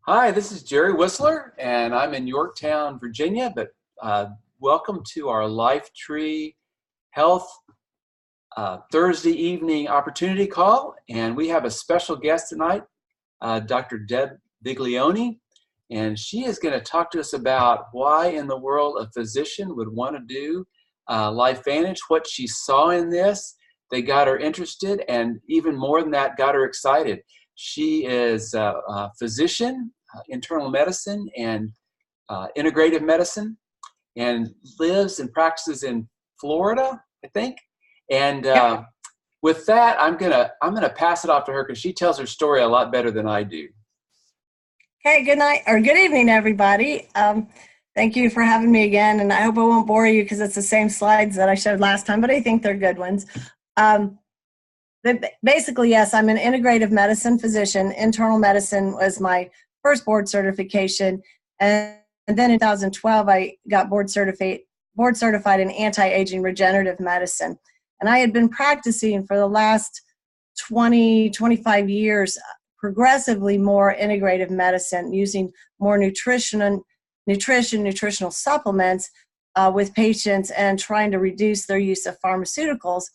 Hi, this is Jerry Whistler, and I'm in Yorktown, Virginia, but welcome to our Life Tree Health Thursday evening opportunity call. And we have a special guest tonight, Dr. Deb Viglione, and she is going to talk to us about why in the world a physician would want to do LifeVantage, what she saw in this that got her interested, and even more than that, got her excited. She is a physician, internal medicine and integrative medicine, and lives and practices in Florida, I think. And with that, I'm gonna pass it off to her because she tells her story a lot better than I do. Hey, good night or good evening, everybody. Thank you for having me again, and I hope I won't bore you because it's the same slides that I showed last time, but I think they're good ones. Basically, yes, I'm an integrative medicine physician. Internal medicine was my first board certification, and then in 2012, I got board certified in anti-aging regenerative medicine. And I had been practicing for the last 25 years, progressively more integrative medicine, using more nutritional supplements with patients and trying to reduce their use of pharmaceuticals.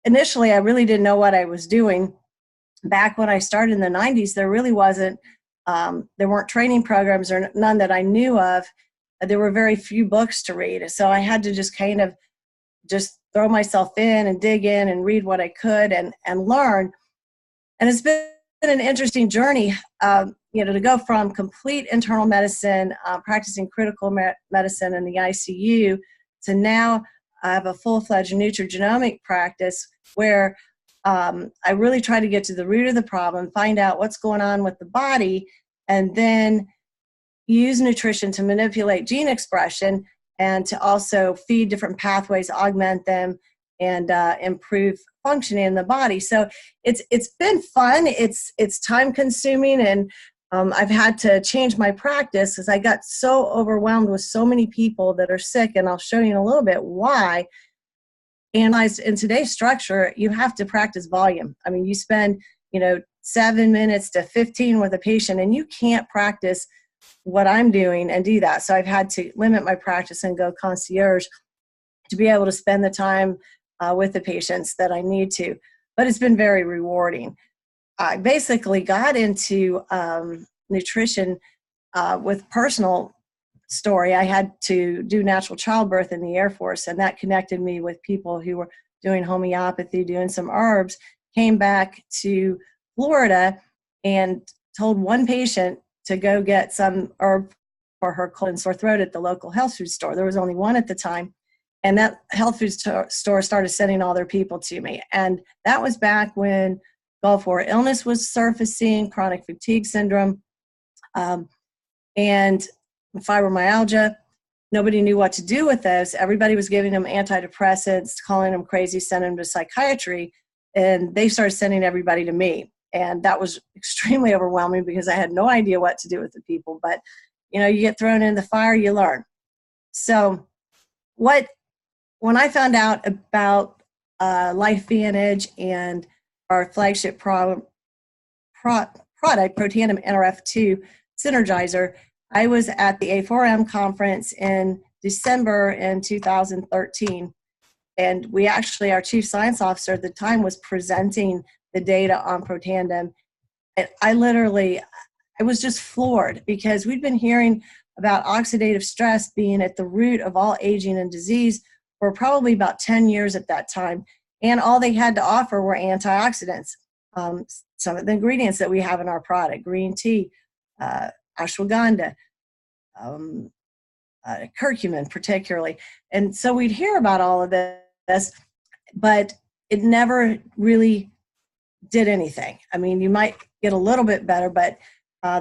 Initially, I really didn't know what I was doing. Back when I started in the 90s, there really wasn't, there weren't training programs or none that I knew of. There were very few books to read. So I had to just kind of just throw myself in and dig in and read what I could and learn. And it's been an interesting journey, to go from complete internal medicine, practicing critical medicine in the ICU, to now I have a full-fledged nutrigenomic practice where I really try to get to the root of the problem, find out what's going on with the body, and then use nutrition to manipulate gene expression and to also feed different pathways, augment them, and improve functioning in the body. So it's been fun. It's time consuming, and I've had to change my practice because I got so overwhelmed with so many people that are sick, and I'll show you in a little bit why. Analyzed in today's structure, you have to practice volume. I mean, you spend 7 minutes to 15 with a patient, and you can't practice what I'm doing and do that. So I've had to limit my practice and go concierge to be able to spend the time with the patients that I need to. But it's been very rewarding. I basically got into nutrition with personal story. I had to do natural childbirth in the Air Force, and that connected me with people who were doing homeopathy, doing some herbs. Came back to Florida and told one patient to go get some herb for her cold and sore throat at the local health food store. There was only one at the time, and that health food store started sending all their people to me. And that was back when Gulf War illness was surfacing, chronic fatigue syndrome, and fibromyalgia. Nobody knew what to do with those. Everybody was giving them antidepressants, calling them crazy, sending them to psychiatry, and they started sending everybody to me. And that was extremely overwhelming because I had no idea what to do with the people. But, you get thrown in the fire, you learn. So when I found out about LifeVantage and our flagship product, Protandim Nrf2 Synergizer, I was at the A4M conference in December in 2013. And our chief science officer at the time was presenting the data on Protandim. And I was just floored because we'd been hearing about oxidative stress being at the root of all aging and disease for probably about 10 years at that time. And all they had to offer were antioxidants. Some of the ingredients that we have in our product, green tea, ashwagandha, curcumin particularly. And so we'd hear about all of this, but it never really did anything. I mean, you might get a little bit better, but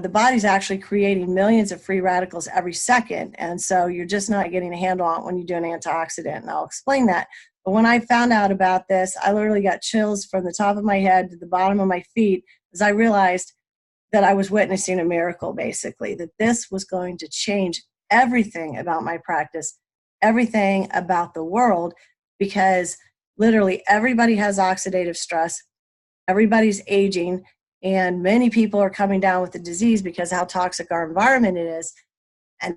the body's actually creating millions of free radicals every second. And so you're just not getting a handle on it when you do an antioxidant. And I'll explain that. But when I found out about this, I literally got chills from the top of my head to the bottom of my feet as I realized that I was witnessing a miracle, basically, that this was going to change everything about my practice, everything about the world, because literally everybody has oxidative stress, everybody's aging, And many people are coming down with the disease because of how toxic our environment is. And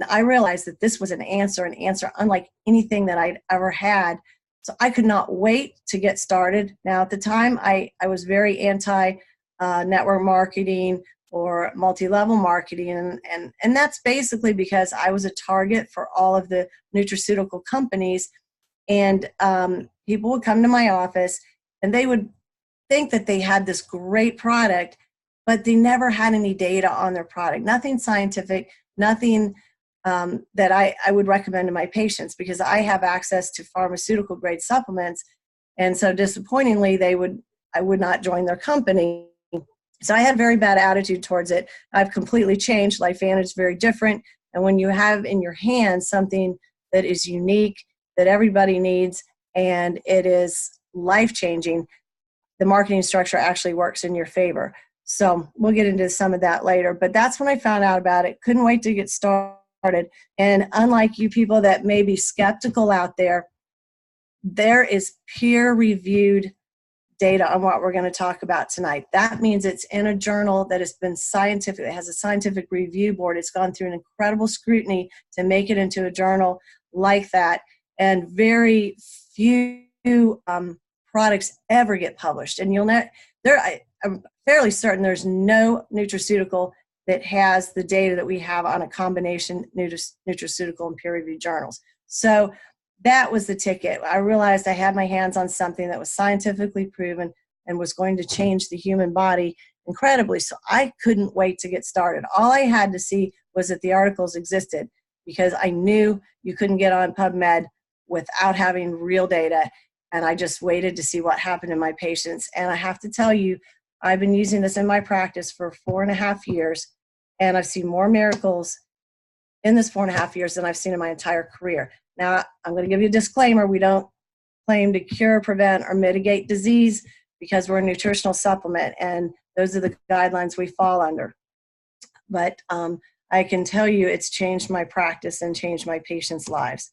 I realized that this was an answer unlike anything that I'd ever had. So I could not wait to get started. Now, at the time, I was very anti network marketing or multi-level marketing. And that's basically because I was a target for all of the nutraceutical companies. And people would come to my office and they would think that they had this great product, but they never had any data on their product. Nothing scientific, nothing that I would recommend to my patients, because I have access to pharmaceutical grade supplements. And so disappointingly, I would not join their company. So I had a very bad attitude towards it. I've completely changed. LifeVantage is very different. And when you have in your hands something that is unique, that everybody needs, and it is life-changing, the marketing structure actually works in your favor. So we'll get into some of that later. But that's when I found out about it. Couldn't wait to get started. And unlike you people that may be skeptical out there, there is peer-reviewed data on what we're going to talk about tonight. That means it's in a journal that has been scientific, it has a scientific review board. It's gone through an incredible scrutiny to make it into a journal like that. And very few products ever get published. And I'm fairly certain there's no nutraceutical that has the data that we have on a combination nutraceutical and peer-reviewed journals. So that was the ticket. I realized I had my hands on something that was scientifically proven and was going to change the human body incredibly. So I couldn't wait to get started. All I had to see was that the articles existed, because I knew you couldn't get on PubMed without having real data. And I just waited to see what happened in my patients. And I have to tell you, I've been using this in my practice for 4.5 years, and I've seen more miracles in this 4.5 years than I've seen in my entire career. Now, I'm going to give you a disclaimer. We don't claim to cure, prevent, or mitigate disease, because we're a nutritional supplement, and those are the guidelines we fall under. But I can tell you it's changed my practice and changed my patients' lives.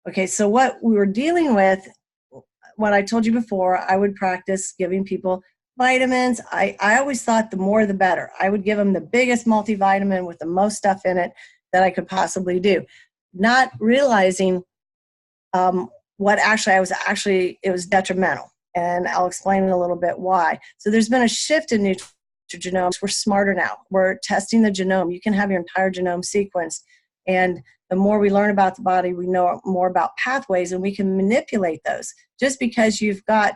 Okay, so what we were dealing with, what I told you before, I would practice giving people vitamins. I always thought the more the better. I would give them the biggest multivitamin with the most stuff in it that I could possibly do, not realizing what it was detrimental. And I'll explain in a little bit why. So there's been a shift in nutrigenomics. We're smarter now. We're testing the genome. You can have your entire genome sequenced. And the more we learn about the body, we know more about pathways, and we can manipulate those. Just because you've got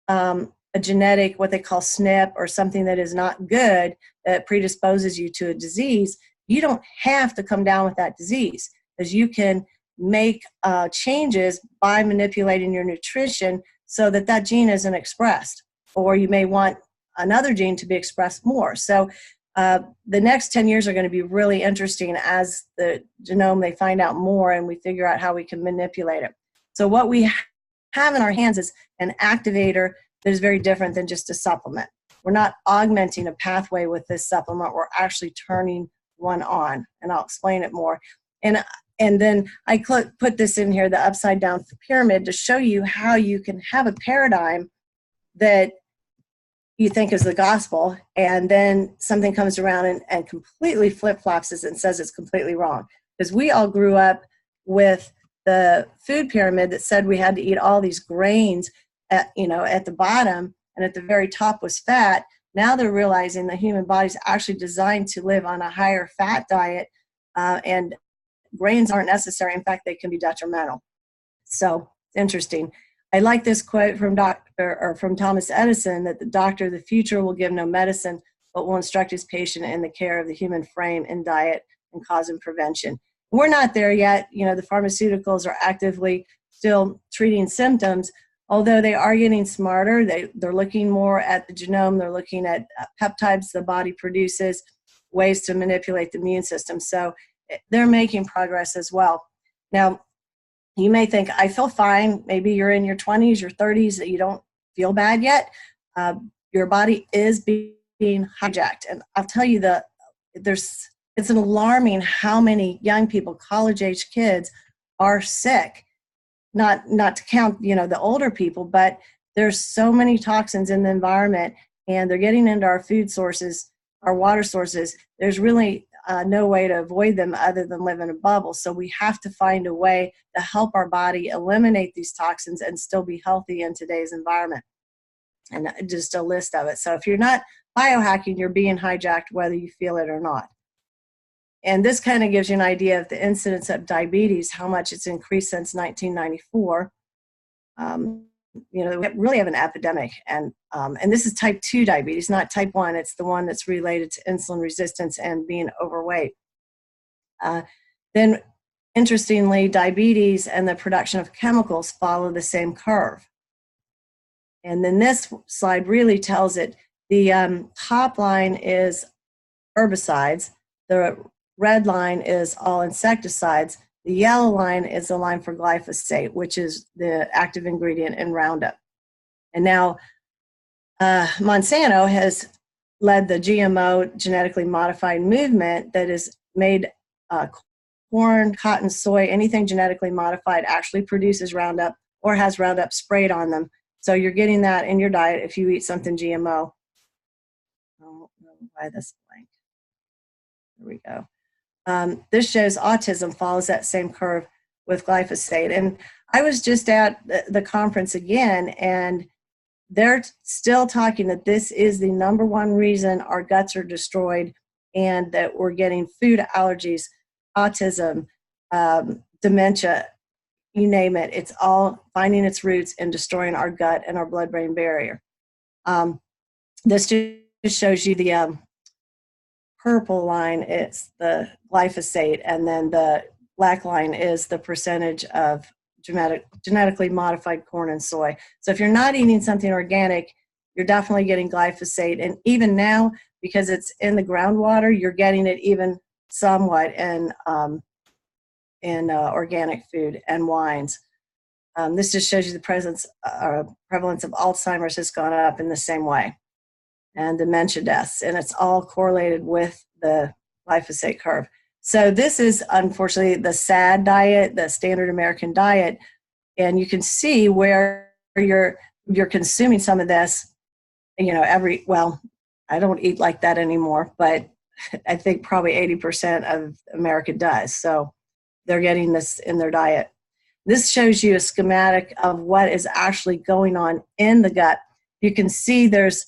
a genetic, what they call SNP, or something that is not good, that predisposes you to a disease, you don't have to come down with that disease, because you can make changes by manipulating your nutrition so that that gene isn't expressed, or you may want another gene to be expressed more. So the next 10 years are going to be really interesting as the genome, they find out more and we figure out how we can manipulate it. So what we have in our hands is an activator that is very different than just a supplement. We're not augmenting a pathway with this supplement. We're actually turning one on, and I'll explain it more. And then I put this in here, the upside down pyramid, to show you how you can have a paradigm that you think is the gospel, and then something comes around and completely flip-flops it and says it's completely wrong. Because we all grew up with the food pyramid that said we had to eat all these grains at the bottom, and at the very top was fat. Now they're realizing the human body's actually designed to live on a higher fat diet, and grains aren't necessary. In fact, they can be detrimental. So it's interesting. I like this quote from Thomas Edison, that the doctor of the future will give no medicine, but will instruct his patient in the care of the human frame in diet and cause and prevention. We're not there yet. The pharmaceuticals are actively still treating symptoms, although they are getting smarter. They're looking more at the genome. They're looking at peptides the body produces, ways to manipulate the immune system. So they're making progress as well. Now, you may think, I feel fine. Maybe you're in your 20s, your 30s, that you don't feel bad yet. Your body is being hijacked. And I'll tell you it's an alarming how many young people, college-age kids, are sick. Not to count, the older people, but there's so many toxins in the environment. and they're getting into our food sources, our water sources. There's really no way to avoid them other than live in a bubble. So we have to find a way to help our body eliminate these toxins and still be healthy in today's environment. And just a list of it. So if you're not biohacking, you're being hijacked whether you feel it or not. And this kind of gives you an idea of the incidence of diabetes, how much it's increased since 1994. We really have an epidemic, and this is type 2 diabetes, not type 1. It's the one that's related to insulin resistance and being overweight. Then, interestingly, diabetes and the production of chemicals follow the same curve. And then this slide really tells it. The top line is herbicides. The red line is all insecticides. The yellow line is the line for glyphosate, which is the active ingredient in Roundup. And now Monsanto has led the GMO, genetically modified movement that has made corn, cotton, soy, anything genetically modified actually produces Roundup or has Roundup sprayed on them. So you're getting that in your diet if you eat something GMO. Oh, why this blank? There we go. This shows autism follows that same curve with glyphosate. And I was just at the conference again, and they're still talking that this is the number one reason our guts are destroyed and that we're getting food allergies, autism, dementia, you name it. It's all finding its roots in destroying our gut and our blood-brain barrier. This just shows you the purple line, it's the glyphosate, and then the black line is the percentage of genetically modified corn and soy. So if you're not eating something organic, you're definitely getting glyphosate. And even now, because it's in the groundwater, you're getting it even somewhat in organic food and wines. This just shows you the prevalence of Alzheimer's has gone up in the same way, and dementia deaths, and it's all correlated with the glyphosate curve. So this is unfortunately the SAD diet, the standard American diet, and you can see where you're consuming some of this, I don't eat like that anymore, but I think probably 80% of America does. So they're getting this in their diet. This shows you a schematic of what is actually going on in the gut. You can see there's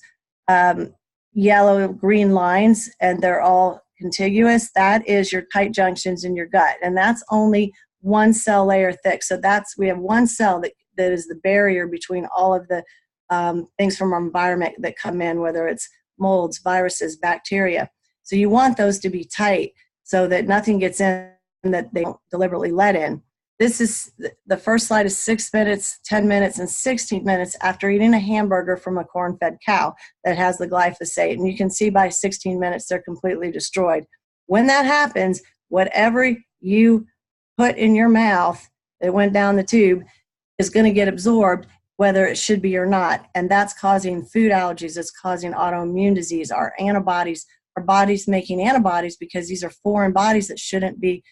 yellow, green lines, and they're all contiguous. That is your tight junctions in your gut, and that's only one cell layer thick. So we have one cell that is the barrier between all of the things from our environment that come in, whether it's molds, viruses, bacteria. So you want those to be tight so that nothing gets in that they don't deliberately let in. This is the first slide is 6 minutes, 10 minutes, and 16 minutes after eating a hamburger from a corn-fed cow that has the glyphosate. And you can see by 16 minutes, they're completely destroyed. When that happens, whatever you put in your mouth that went down the tube is going to get absorbed, whether it should be or not. And that's causing food allergies. It's causing autoimmune disease. Our body's making antibodies because these are foreign bodies that shouldn't be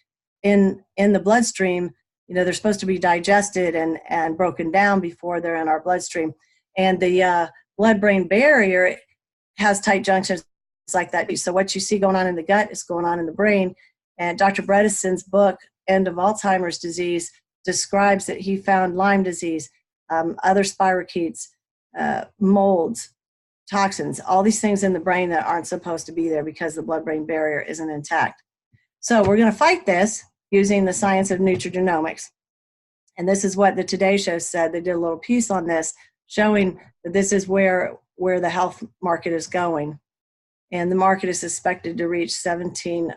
in the bloodstream. They're supposed to be digested and broken down before they're in our bloodstream. And the blood-brain barrier has tight junctions like that. So what you see going on in the gut is going on in the brain. And Dr. Bredesen's book, End of Alzheimer's Disease, describes that he found Lyme disease, other spirochetes, molds, toxins, all these things in the brain that aren't supposed to be there because the blood-brain barrier isn't intact. So we're going to fight this using the science of nutrigenomics. And this is what the Today Show said. They did a little piece on this showing that this is where the health market is going. And the market is suspected to reach 17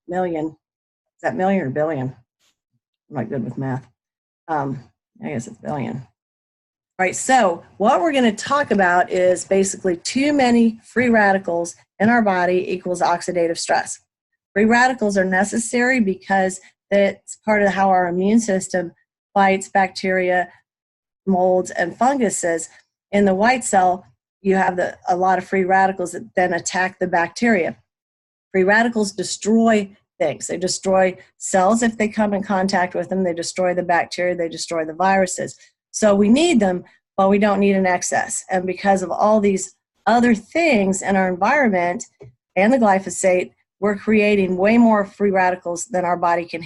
million. Is that million or billion? I'm not good with math. I guess it's billion. All right, so what we're going to talk about is basically too many free radicals in our body equals oxidative stress. Free radicals are necessary because it's part of how our immune system fights bacteria, molds, and funguses. In the white cell, you have a lot of free radicals that then attack the bacteria. Free radicals destroy things. They destroy cells if they come in contact with them. They destroy the bacteria. They destroy the viruses. So we need them, but we don't need an excess. And because of all these other things in our environment and the glyphosate, we're creating way more free radicals than our body can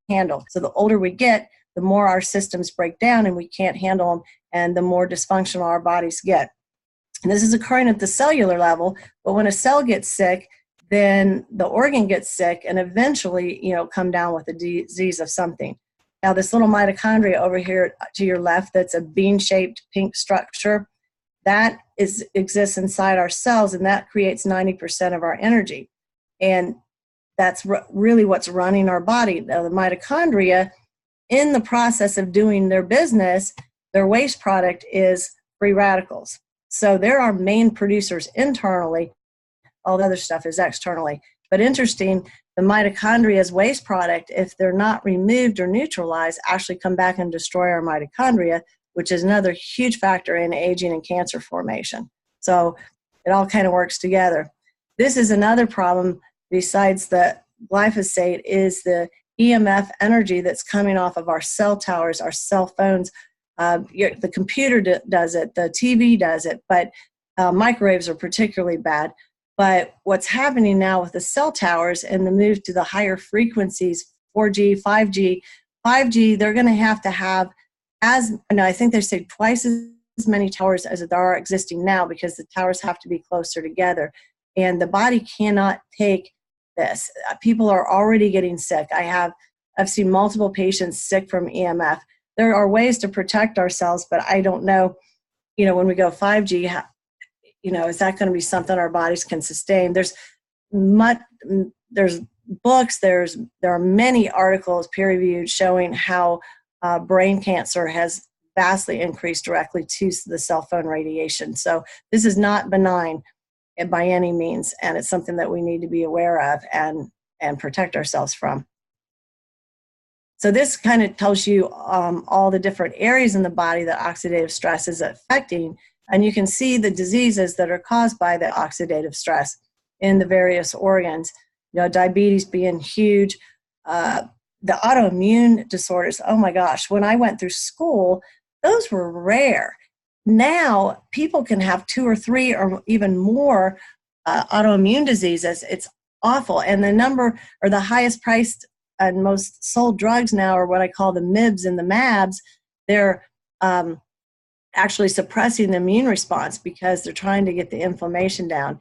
handle. So the older we get, the more our systems break down and we can't handle them, and the more dysfunctional our bodies get. And this is occurring at the cellular level, but when a cell gets sick, then the organ gets sick and eventually, come down with a disease of something. Now, this little mitochondria over here to your left, that's a bean-shaped pink structure, that exists inside our cells, and that creates 90% of our energy. And that's really what's running our body. Now, the mitochondria, in the process of doing their business, their waste product is free radicals. So they're our main producers internally. All the other stuff is externally. But interesting, the mitochondria's waste product, if they're not removed or neutralized, actually come back and destroy our mitochondria, which is another huge factor in aging and cancer formation. So it all kind of works together. This is another problem besides the glyphosate, is the EMF energy that's coming off of our cell towers, our cell phones. The computer does it, the TV does it, but microwaves are particularly bad. But what's happening now with the cell towers and the move to the higher frequencies, 4G, 5G, they're going to have, I think they say twice as many towers as there are existing now, because the towers have to be closer together. And the body cannot take this. People are already getting sick. I've seen multiple patients sick from EMF. There are ways to protect ourselves, but I don't know, when we go 5G, is that going to be something our bodies can sustain? There's books, there are many articles peer-reviewed showing how brain cancer has vastly increased directly to the cell phone radiation. So this is not benign by any means, and it's something that we need to be aware of and protect ourselves from. So this kind of tells you all the different areas in the body that oxidative stress is affecting, and you can see the diseases that are caused by the oxidative stress in the various organs. Diabetes being huge, the autoimmune disorders. Oh my gosh, when I went through school, those were rare. Now people can have 2 or 3 or even more autoimmune diseases. It's awful. And the highest priced and most sold drugs now are what I call the MIBs and the MABs. They're actually suppressing the immune response because they're trying to get the inflammation down.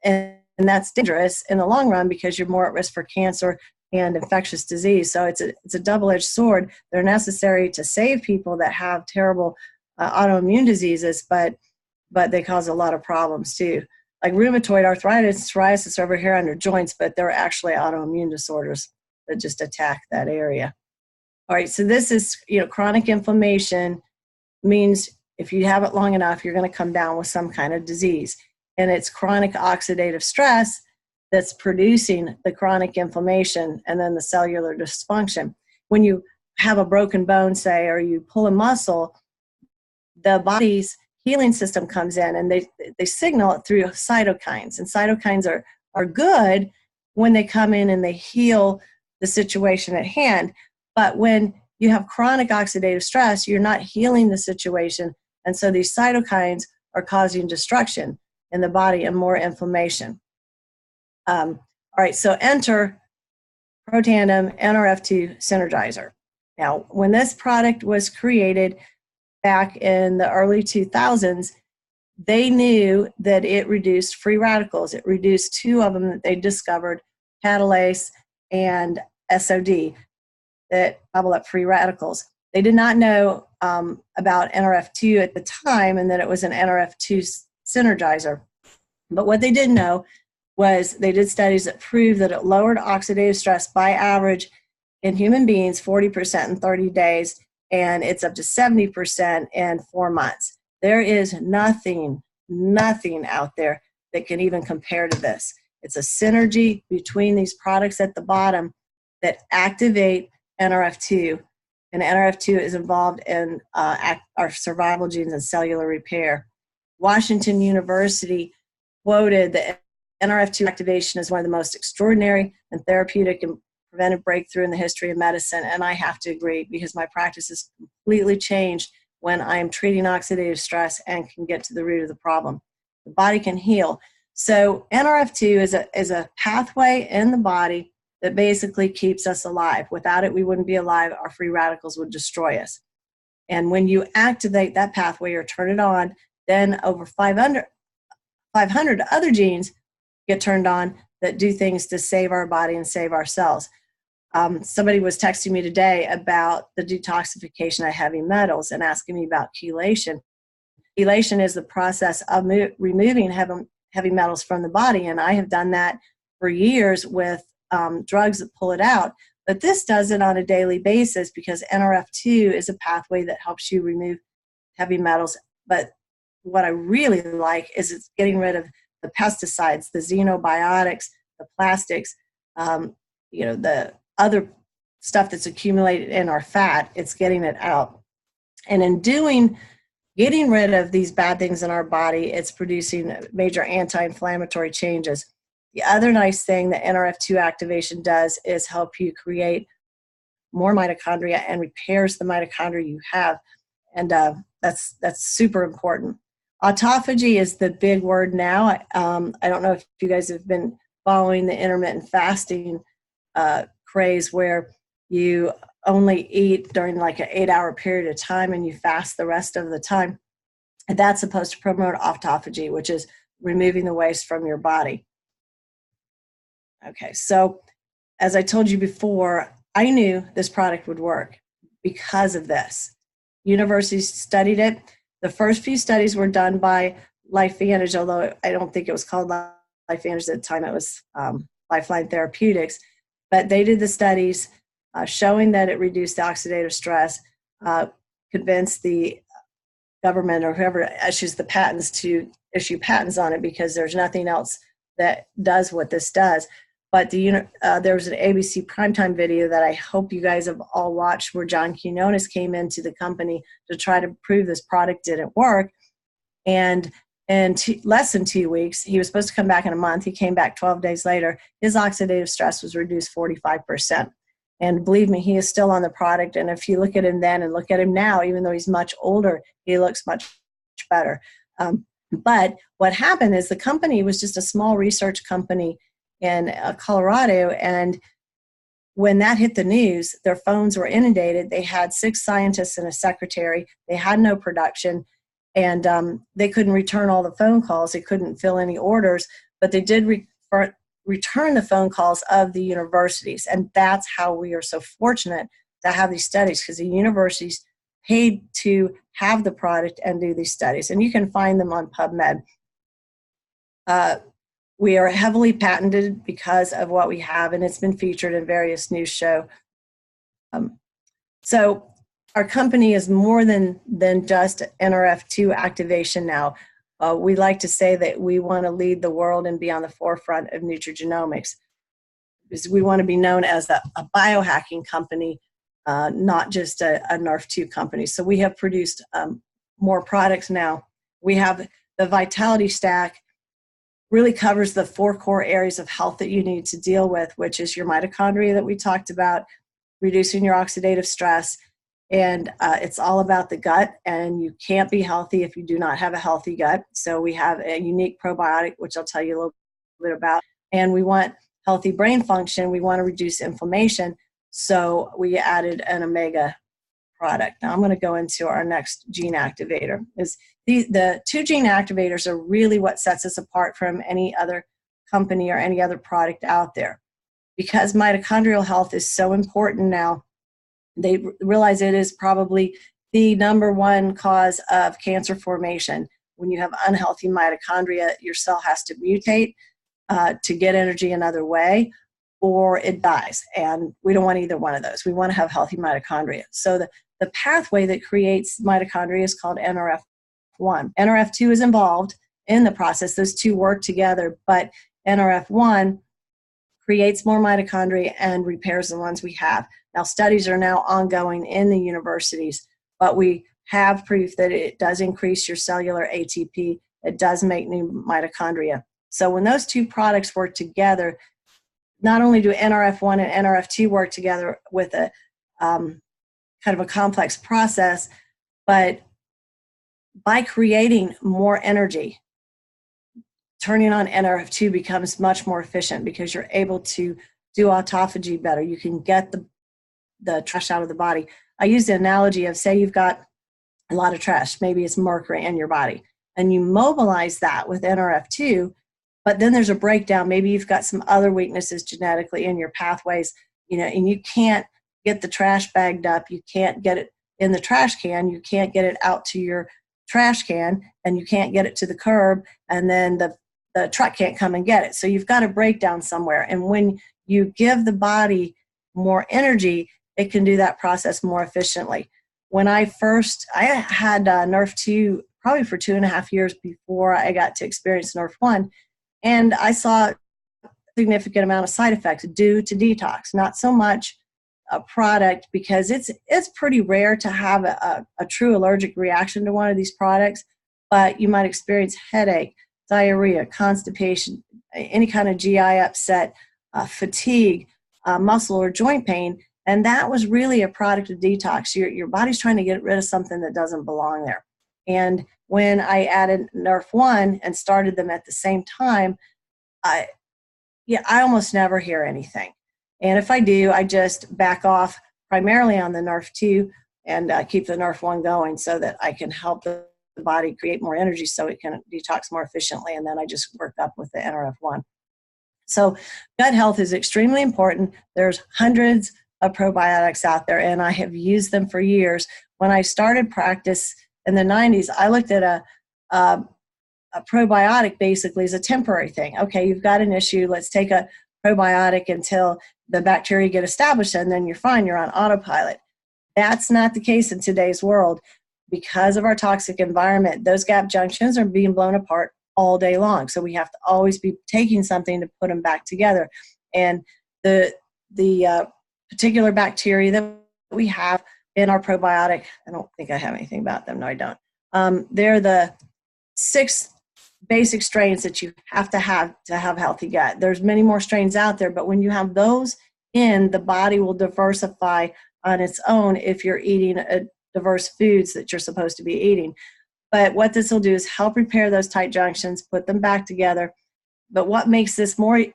And that's dangerous in the long run because you're more at risk for cancer and infectious disease. So it's a double-edged sword. They're necessary to save people that have terrible autoimmune diseases, but they cause a lot of problems too. Like rheumatoid arthritis, psoriasis over here under joints, but they're actually autoimmune disorders that just attack that area. All right, so this is, chronic inflammation means if you have it long enough, you're going to come down with some kind of disease. And it's chronic oxidative stress that's producing the chronic inflammation and then the cellular dysfunction. When you have a broken bone, say, or you pull a muscle, the body's healing system comes in and they signal it through cytokines. And cytokines are good when they come in and they heal the situation at hand. But when you have chronic oxidative stress, you're not healing the situation. And so these cytokines are causing destruction in the body and more inflammation. All right, so enter Protandim Nrf2 Synergizer. Now, when this product was created back in the early 2000s, they knew that it reduced free radicals. It reduced 2 of them that they discovered, catalase and SOD, that bubble up free radicals. They did not know about Nrf2 at the time and that it was an Nrf2 synergizer. But what they did know was they did studies that proved that it lowered oxidative stress by average in human beings 40% in 30 days, and it's up to 70% in 4 months. There is nothing out there that can even compare to this. It's a synergy between these products at the bottom that activate Nrf2, and Nrf2 is involved in our survival genes and cellular repair. Washington University quoted that Nrf2 activation is one of the most extraordinary and therapeutic and preventive breakthrough in the history of medicine, and I have to agree because my practice has completely changed when I am treating oxidative stress and can get to the root of the problem. the body can heal. So Nrf2 is a pathway in the body that basically keeps us alive. Without it, we wouldn't be alive. Our free radicals would destroy us. And when you activate that pathway or turn it on, then over 500 other genes get turned on that do things to save our body and save our cells. Somebody was texting me today about the detoxification of heavy metals and asking me about chelation. Chelation is the process of removing heavy metals from the body, and I have done that for years with drugs that pull it out. But this does it on a daily basis because Nrf2 is a pathway that helps you remove heavy metals. But what I really like is it's getting rid of the pesticides, the xenobiotics, the plastics, the other stuff that's accumulated in our fat. It's getting it out. And in getting rid of these bad things in our body, it's producing major anti-inflammatory changes. The other nice thing that Nrf2 activation does is help you create more mitochondria and repairs the mitochondria you have. And that's super important. Autophagy is the big word now. I don't know if you guys have been following the intermittent fasting craze where you only eat during like an 8-hour period of time and you fast the rest of the time. And that's supposed to promote autophagy, which is removing the waste from your body. Okay, so as I told you before, I knew this product would work because of this. Universities studied it. The first few studies were done by LifeVantage, although I don't think it was called LifeVantage at the time. It was Lifeline Therapeutics. But they did the studies showing that it reduced oxidative stress, convinced the government or whoever issues the patents to issue patents on it because there's nothing else that does what this does. But there was an ABC primetime video that I hope you guys have all watched where John Quinones came into the company to try to prove this product didn't work. And in less than 2 weeks, he was supposed to come back in a month. He came back 12 days later. His oxidative stress was reduced 45%. And believe me, he is still on the product. And if you look at him then and look at him now, even though he's much older, he looks much better. But what happened is the company was just a small research company in Colorado, and when that hit the news, their phones were inundated. They had 6 scientists and a secretary. They had no production, and they couldn't return all the phone calls. They couldn't fill any orders, but they did return the phone calls of the universities, and that's how we are so fortunate to have these studies, because the universities paid to have the product and do these studies, and you can find them on PubMed. We are heavily patented because of what we have, and it's been featured in various news shows. So our company is more than just Nrf2 activation now. We like to say that we want to lead the world and be on the forefront of nutrigenomics, because we want to be known as a biohacking company, not just a Nrf2 company. So we have produced more products now. We have the Vitality Stack. Really covers the 4 core areas of health that you need to deal with, which is your mitochondria that we talked about, reducing your oxidative stress, and it's all about the gut, and you can't be healthy if you do not have a healthy gut. So we have a unique probiotic, which I'll tell you a little bit about, and we want healthy brain function. We want to reduce inflammation, so we added an omega product. Now I'm going to go into our next gene activator. The 2 gene activators are really what sets us apart from any other company or any other product out there. Because mitochondrial health is so important now, they realize it is probably the #1 cause of cancer formation. When you have unhealthy mitochondria, your cell has to mutate to get energy another way, or it dies. And we don't want either one of those. We want to have healthy mitochondria. So the pathway that creates mitochondria is called Nrf1. Nrf2 is involved in the process. Those 2 work together, but Nrf1 creates more mitochondria and repairs the ones we have. Now, studies are now ongoing in the universities, but we have proof that it does increase your cellular ATP. It does make new mitochondria. So when those 2 products work together, not only do Nrf1 and Nrf2 work together with a kind of a complex process, but by creating more energy, turning on Nrf2 becomes much more efficient because you're able to do autophagy better. You can get the trash out of the body. I use the analogy of, say you've got a lot of trash, maybe it's mercury in your body, and you mobilize that with Nrf2, but then there's a breakdown. Maybe you've got some other weaknesses genetically in your pathways, and you can't get the trash bagged up. You can't get it in the trash can. You can't get it out to your trash can, and you can't get it to the curb, and then the truck can't come and get it. So you've got a breakdown somewhere. And when you give the body more energy, it can do that process more efficiently. When I had Nrf2 probably for 2.5 years before I got to experience Nrf1, and I saw a significant amount of side effects due to detox. Not so much a product, because it's pretty rare to have a true allergic reaction to one of these products, but you might experience headache, diarrhea, constipation, any kind of GI upset, fatigue, muscle or joint pain, and that was really a product of detox. Your body's trying to get rid of something that doesn't belong there. And when I added Nrf1 and started them at the same time, I almost never hear anything. And if I do, I just back off primarily on the Nrf2 and keep the Nrf1 going so that I can help the body create more energy so it can detox more efficiently. And then I just work up with the Nrf1. So gut health is extremely important. There's hundreds of probiotics out there, and I have used them for years. When I started practice in the 90s, I looked at a probiotic basically as a temporary thing. Okay, you've got an issue. Let's take a probiotic until the bacteria get established, and then you're fine. You're on autopilot. That's not the case in today's world. Because of our toxic environment, those gap junctions are being blown apart all day long. So we have to always be taking something to put them back together. And the particular bacteria that we have in our probiotic, I don't think I have anything about them. No, I don't. They're the 6 basic strains that you have to have healthy gut. There's many more strains out there, but when you have those in, the body will diversify on its own if you're eating diverse foods that you're supposed to be eating. But what this will do is help repair those tight junctions, put them back together. But what makes this more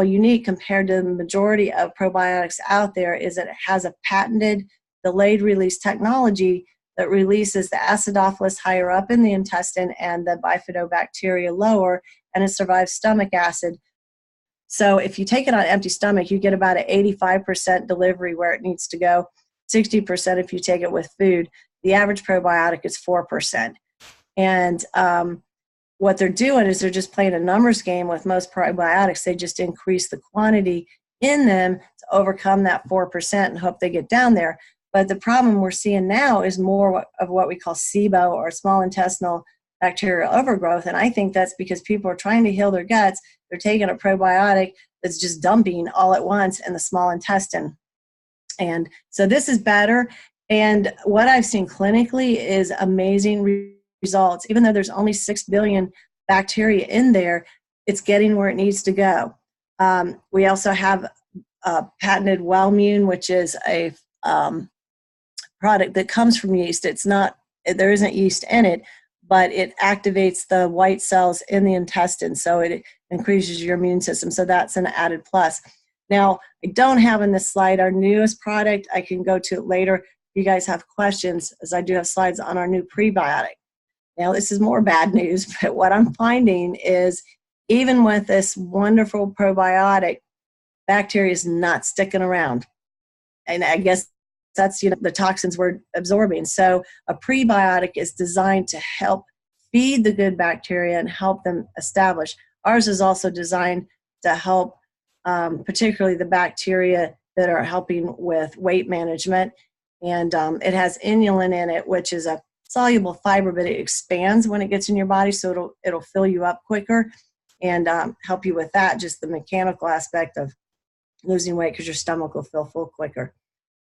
unique compared to the majority of probiotics out there is that it has a patented delayed release technology that releases the acidophilus higher up in the intestine and the bifidobacteria lower, and it survives stomach acid. So if you take it on an empty stomach, you get about an 85% delivery where it needs to go, 60% if you take it with food. The average probiotic is 4%. And what they're doing is they're just playing a numbers game with most probiotics. They just increase the quantity in them to overcome that 4% and hope they get down there. But the problem we're seeing now is more of what we call SIBO, or small intestinal bacterial overgrowth. And I think that's because people are trying to heal their guts. They're taking a probiotic that's just dumping all at once in the small intestine. And so this is better. And what I've seen clinically is amazing results. Even though there's only 6 billion bacteria in there, it's getting where it needs to go. We also have patented Wellmune, which is a product that comes from yeast. There isn't yeast in it, but it activates the white cells in the intestine, so it increases your immune system. So that's an added plus. Now, I don't have in this slide our newest product. I can go to it later if you guys have questions, as I do have slides on our new prebiotic. Now, this is more bad news, but what I'm finding is even with this wonderful probiotic, bacteria is not sticking around. And I guess that's the toxins we're absorbing. So a prebiotic is designed to help feed the good bacteria and help them establish. Ours is also designed to help particularly the bacteria that are helping with weight management. And it has inulin in it, which is a soluble fiber, but it expands when it gets in your body, so it'll fill you up quicker and help you with that, just the mechanical aspect of losing weight, because your stomach will fill full quicker.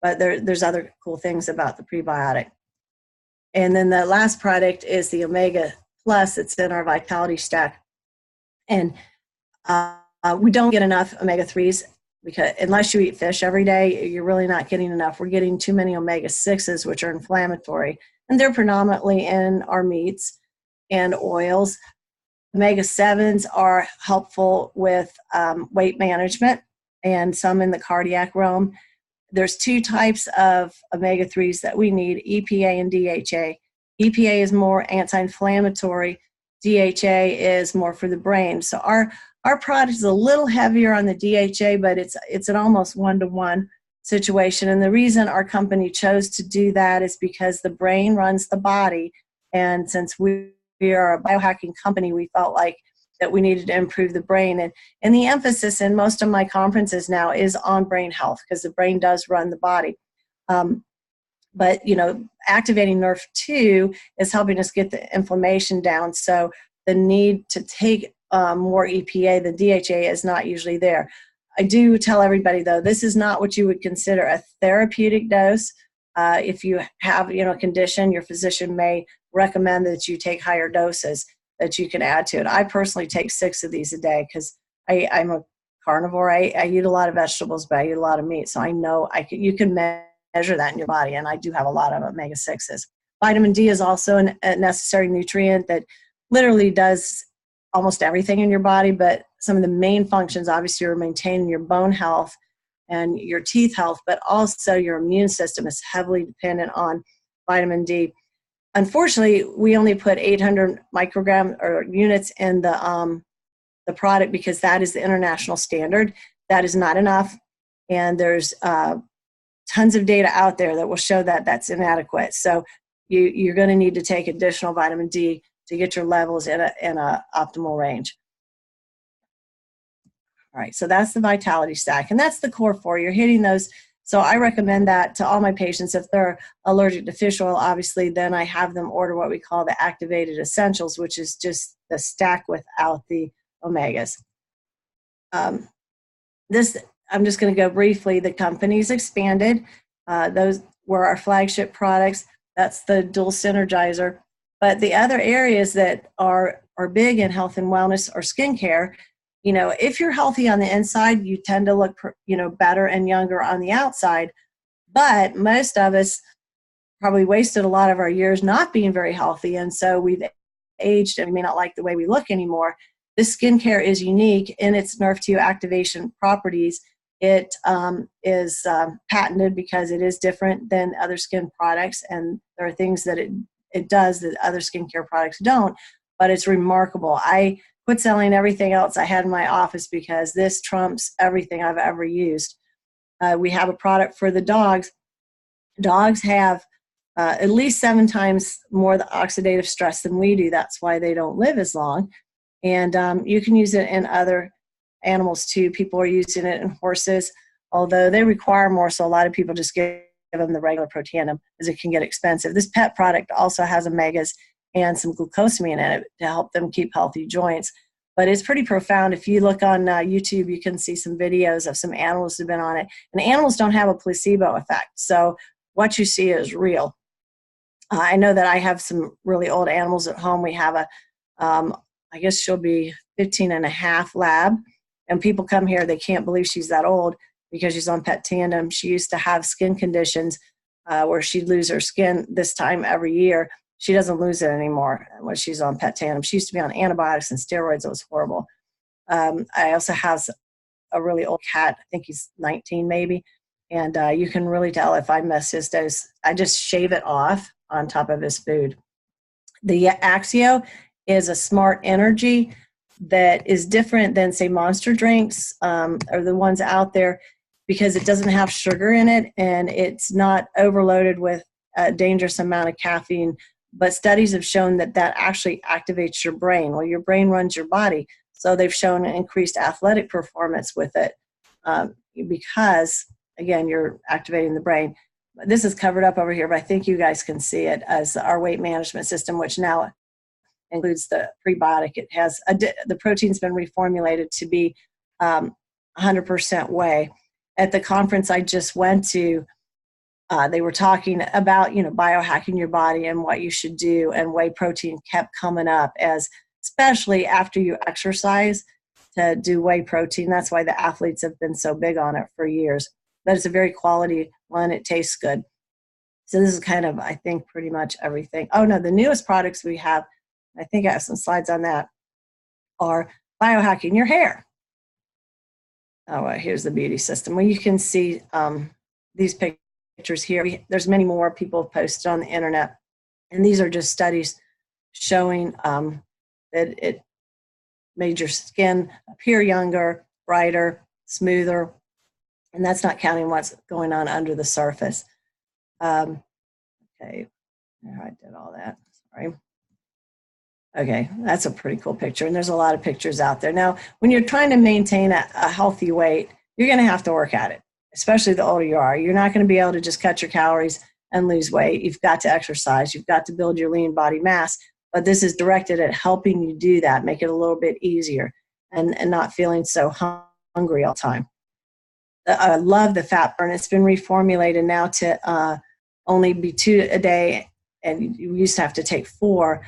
But there's other cool things about the prebiotic. And then the last product is the Omega Plus. It's in our Vitality Stack. And we don't get enough omega-3s, because unless you eat fish every day, you're really not getting enough. We're getting too many omega-6s, which are inflammatory. And they're predominantly in our meats and oils. Omega-7s are helpful with weight management and some in the cardiac realm. There's two types of omega-3s that we need, EPA and DHA. EPA is more anti-inflammatory. DHA is more for the brain. So our product is a little heavier on the DHA, but it's an almost one-to-one situation. And the reason our company chose to do that is because the brain runs the body. And since we are a biohacking company, we felt like that we needed to improve the brain. And the emphasis in most of my conferences now is on brain health, because the brain does run the body. But, activating Nrf2 is helping us get the inflammation down. So the need to take more EPA, the DHA, is not usually there. I do tell everybody, though, this is not what you would consider a therapeutic dose. If you have, a condition, your physician may recommend that you take higher doses that you can add to it. I personally take 6 of these a day because I'm a carnivore. I eat a lot of vegetables, but I eat a lot of meat. So I know you can measure that in your body, and I do have a lot of omega-6s. Vitamin D is also a necessary nutrient that literally does almost everything in your body, but some of the main functions, obviously, are maintaining your bone health and your teeth health, but also your immune system is heavily dependent on vitamin D. Unfortunately, we only put 800 microgram or units in the product because that is the international standard. That is not enough, and there's tons of data out there that will show that that's inadequate. So you're going to need to take additional vitamin D to get your levels in a optimal range. All right, so that's the Vitality Stack, and that's the core 4. You're hitting those. So I recommend that to all my patients. If they're allergic to fish oil, obviously, then I have them order what we call the Activated Essentials, which is just the stack without the omegas. I'm just going to go briefly. The company's expanded. Those were our flagship products. That's the dual synergizer. But the other areas that are big in health and wellness or skincare, if you're healthy on the inside, you tend to look, better and younger on the outside. But most of us probably wasted a lot of our years not being very healthy. And so we've aged and we may not like the way we look anymore. This skincare is unique in its Nrf2 activation properties. It is patented because it is different than other skin products. And there are things that it does that other skincare products don't, but it's remarkable. I quit selling everything else I had in my office because this trumps everything I've ever used. We have a product for the dogs. Dogs have at least 7 times more the oxidative stress than we do. That's why they don't live as long. And you can use it in other animals too. People are using it in horses, although they require more, so a lot of people just give them the regular Protandim because it can get expensive. This pet product also has omegas and some glucosamine in it to help them keep healthy joints. But it's pretty profound. If you look on YouTube, you can see some videos of some animals that have been on it. And animals don't have a placebo effect. So what you see is real. I know that I have some really old animals at home. We have I guess she'll be 15 and a half lab. And people come here, they can't believe she's that old because she's on pet tandem. She used to have skin conditions where she'd lose her skin this time every year. She doesn't lose it anymore when she's on pet tandem. She used to be on antibiotics and steroids. It was horrible. I also have a really old cat. I think he's 19 maybe. And you can really tell if I miss his dose. I just shave it off on top of his food. The Axio is a smart energy that is different than, say, Monster drinks or the ones out there because it doesn't have sugar in it and it's not overloaded with a dangerous amount of caffeine. But studies have shown that actually activates your brain. Well, your brain runs your body. So they've shown an increased athletic performance with it because, again, you're activating the brain. This is covered up over here, but I think you guys can see it as our weight management system, which now includes the prebiotic. It has the protein's been reformulated to be 100% whey. At the conference I just went to, they were talking about biohacking your body and what you should do, and whey protein kept coming up as, especially after you exercise, to do whey protein. That's why the athletes have been so big on it for years. But it's a very quality one. It tastes good. So this is kind of, I think, pretty much everything. Oh no, the newest products we have, I think I have some slides on that. are biohacking your hair. Oh, here's the beauty system. Well, you can see these pictures here. There's many more people have posted on the internet, and these are just studies showing that it made your skin appear younger, brighter, smoother, and that's not counting what's going on under the surface. Okay, I did all that, sorry. Okay, that's a pretty cool picture, and there's a lot of pictures out there. Now, when you're trying to maintain a healthy weight, you're gonna have to work at it, especially the older you are. You're not gonna be able to just cut your calories and lose weight. You've got to exercise, you've got to build your lean body mass, but this is directed at helping you do that, make it a little bit easier, and not feeling so hungry all the time. I love the fat burn. It's been reformulated now to only be 2 a day, and you used to have to take 4,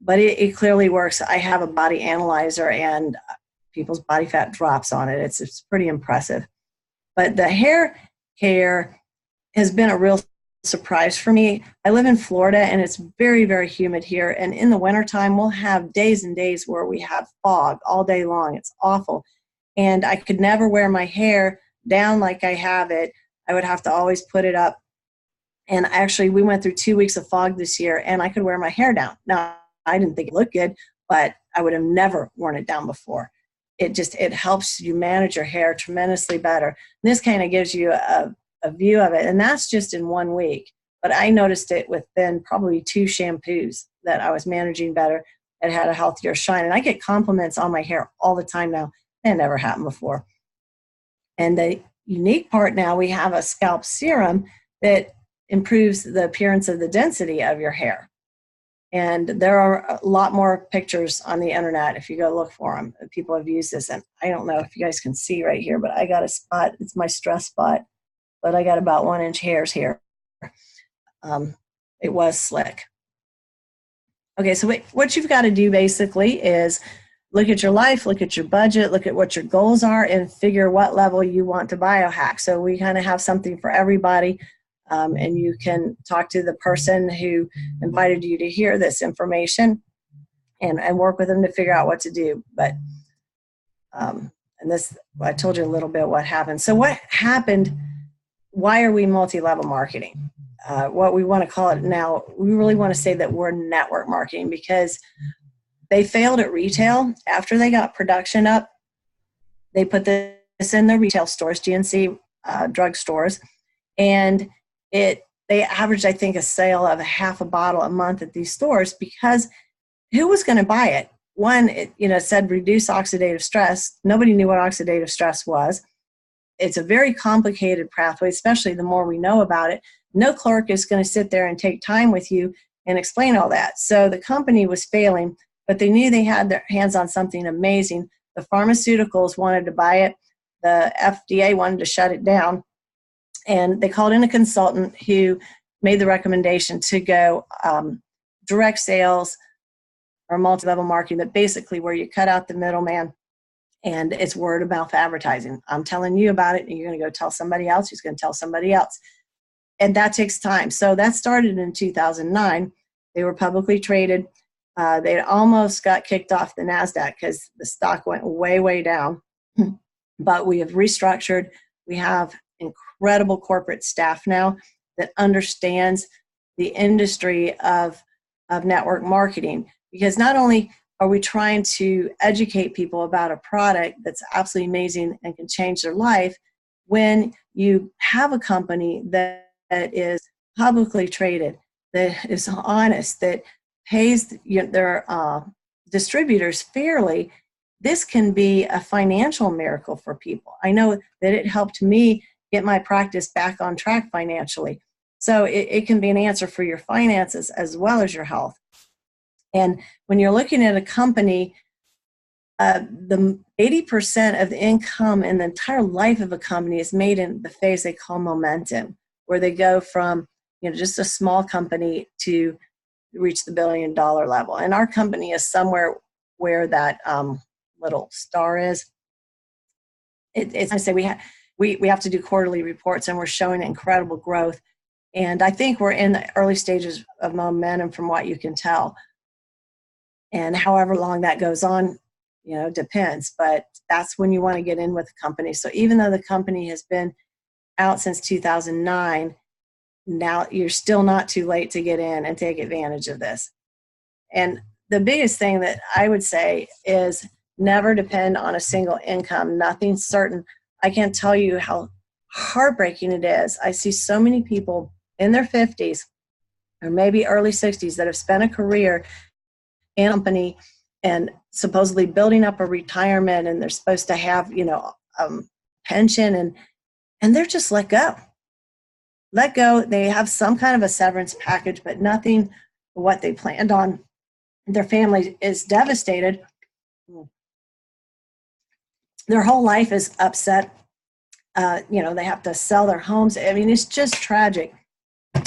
but it clearly works. I have a body analyzer, and people's body fat drops on it. It's pretty impressive. But the hair care has been a real surprise for me. I live in Florida, and it's very, very humid here. And in the wintertime, we'll have days and days where we have fog all day long. It's awful. And I could never wear my hair down like I have it. I would have to always put it up. And actually, we went through 2 weeks of fog this year, and I could wear my hair down. Now, I didn't think it looked good, but I would have never worn it down before. It helps you manage your hair tremendously better. And this kind of gives you a view of it, and that's just in 1 week. But I noticed it within probably 2 shampoos that I was managing better and had a healthier shine. And I get compliments on my hair all the time now. That never happened before. And the unique part now, we have a scalp serum that improves the appearance of the density of your hair. And there are a lot more pictures on the internet if you go look for them. People have used this, and I don't know if you guys can see right here, but I got a spot. It's my stress spot, but I got about 1-inch hairs here. It was slick. Okay, so what you've got to do basically is look at your life, look at your budget, look at what your goals are, and figure what level you want to biohack. So we kind of have something for everybody. And you can talk to the person who invited you to hear this information and work with them to figure out what to do. But, and this, I told you a little bit what happened. So what happened, why are we multi-level marketing? What we want to call it now, we really want to say that we're network marketing, because they failed at retail. After they got production up, they put this in their retail stores, GNC drug stores, and they averaged, I think, a sale of half a bottle a month at these stores, because who was going to buy it? One, it said reduce oxidative stress. Nobody knew what oxidative stress was. It's a very complicated pathway, especially the more we know about it. No clerk is going to sit there and take time with you and explain all that. So the company was failing, but they knew they had their hands on something amazing. The pharmaceuticals wanted to buy it. The FDA wanted to shut it down. And they called in a consultant who made the recommendation to go direct sales or multi-level marketing, but basically where you cut out the middleman, and it's word of mouth advertising. I'm telling you about it, and you're going to go tell somebody else who's going to tell somebody else. And that takes time. So that started in 2009. They were publicly traded. They almost got kicked off the NASDAQ because the stock went way, way down. But we have restructured. We have incredible corporate staff now that understands the industry of network marketing, because not only are we trying to educate people about a product that's absolutely amazing and can change their life, when you have a company that is publicly traded, that is honest, that pays their distributors fairly, this can be a financial miracle for people. I know that it helped me get my practice back on track financially. So it can be an answer for your finances as well as your health. And when you're looking at a company, the 80% of the income in the entire life of a company is made in the phase they call momentum, where they go from just a small company to reach the $1 billion level. And our company is somewhere where that little star is. It's I say we have to do quarterly reports, and we're showing incredible growth. And I think we're in the early stages of momentum from what you can tell. And however long that goes on, depends, but that's when you want to get in with the company. So even though the company has been out since 2009, now you're still not too late to get in and take advantage of this. And the biggest thing that I would say is never depend on a single income. Nothing's certain. I can't tell you how heartbreaking it is. I see so many people in their 50s or maybe early 60s that have spent a career in a company and supposedly building up a retirement, and they're supposed to have, pension, and they're just let go. They have some kind of a severance package, but nothing what they planned on. Their family is devastated. Their whole life is upset. They have to sell their homes. I mean, it's just tragic.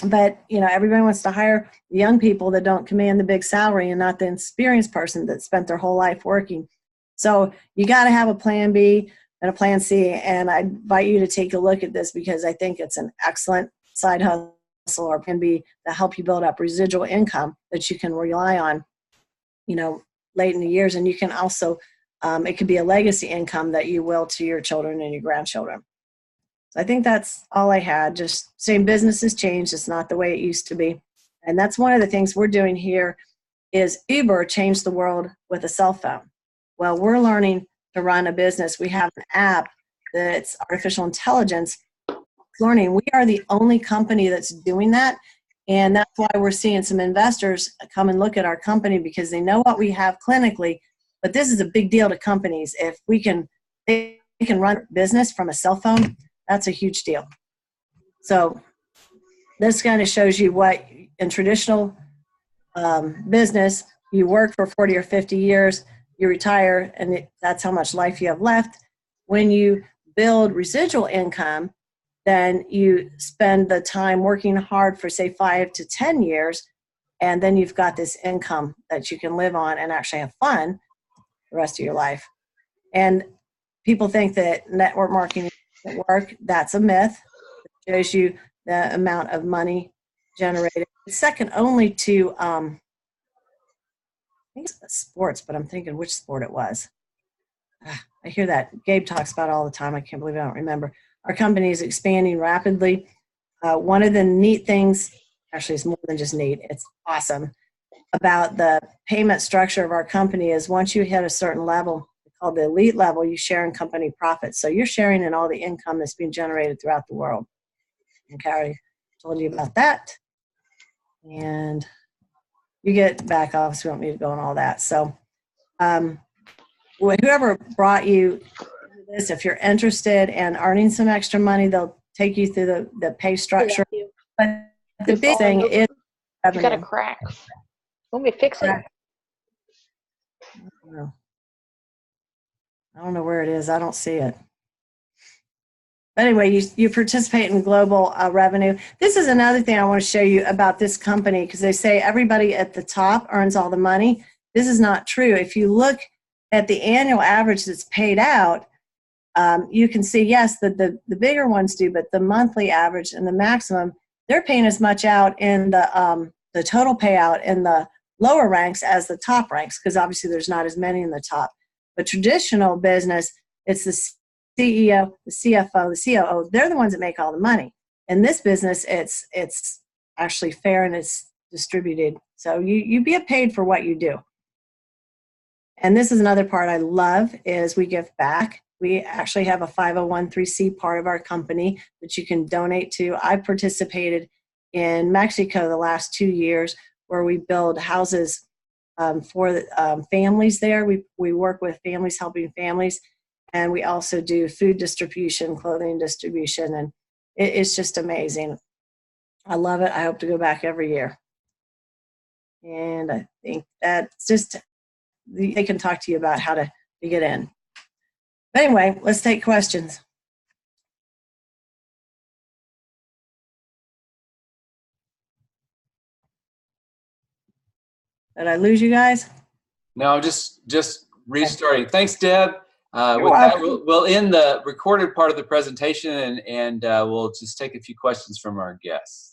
But, everybody wants to hire young people that don't command the big salary and not the experienced person that spent their whole life working. So you got to have a plan B and a plan C. And I invite you to take a look at this because I think it's an excellent side hustle or plan B to help you build up residual income that you can rely on, late in the years. And you can also, it could be a legacy income that you will to your children and your grandchildren. So I think that's all I had. Just saying business has changed. It's not the way it used to be. And that's one of the things we're doing here is Uber changed the world with a cell phone. Well, we're learning to run a business. We have an app that's artificial intelligence learning. We are the only company that's doing that. And that's why we're seeing some investors come and look at our company because they know what we have clinically. But this is a big deal to companies. If they can run business from a cell phone, that's a huge deal. So this kind of shows you what in traditional business, you work for 40 or 50 years, you retire, and that's how much life you have left. When you build residual income, then you spend the time working hard for, say, 5 to 10 years, and then you've got this income that you can live on and actually have fun the rest of your life. And people think that network marketing doesn't work. That's a myth. It shows you the amount of money generated. It's second only to, I think it's sports, but I'm thinking which sport it was. I hear that Gabe talks about it all the time. I can't believe I don't remember. Our company is expanding rapidly. One of the neat things, actually it's more than just neat, it's awesome, about the payment structure of our company is once you hit a certain level, called the elite level, you share in company profits. So you're sharing in all the income that's being generated throughout the world. Okay, I already told you about that. And you get back office, we don't need to go on all that. So whoever brought you this, if you're interested in earning some extra money, they'll take you through the pay structure. But the big thing is revenue. You got a crack. Want me to fix it? I don't know where it is. I don't see it. But anyway, you participate in global revenue. This is another thing I want to show you about this company because they say everybody at the top earns all the money. This is not true. If you look at the annual average that's paid out, you can see, yes, the bigger ones do, but the monthly average and the maximum, they're paying as much out in the total payout in the lower ranks as the top ranks because obviously there's not as many in the top. But traditional business, it's the CEO, the CFO, the COO. They're the ones that make all the money. In this business, it's actually fair and it's distributed. So you get paid for what you do. And this is another part I love is we give back. We actually have a 501(c) part of our company that you can donate to. I participated in Mexico the last 2 years where we build houses for families there. We work with families, helping families, and we also do food distribution, clothing distribution, and it's just amazing. I love it. I hope to go back every year. And I think that's just, they can talk to you about how to get in. But anyway, let's take questions. Did I lose you guys? No, just restarting. Thanks, Deb. You're With that, welcome. we'll end the recorded part of the presentation and we'll just take a few questions from our guests.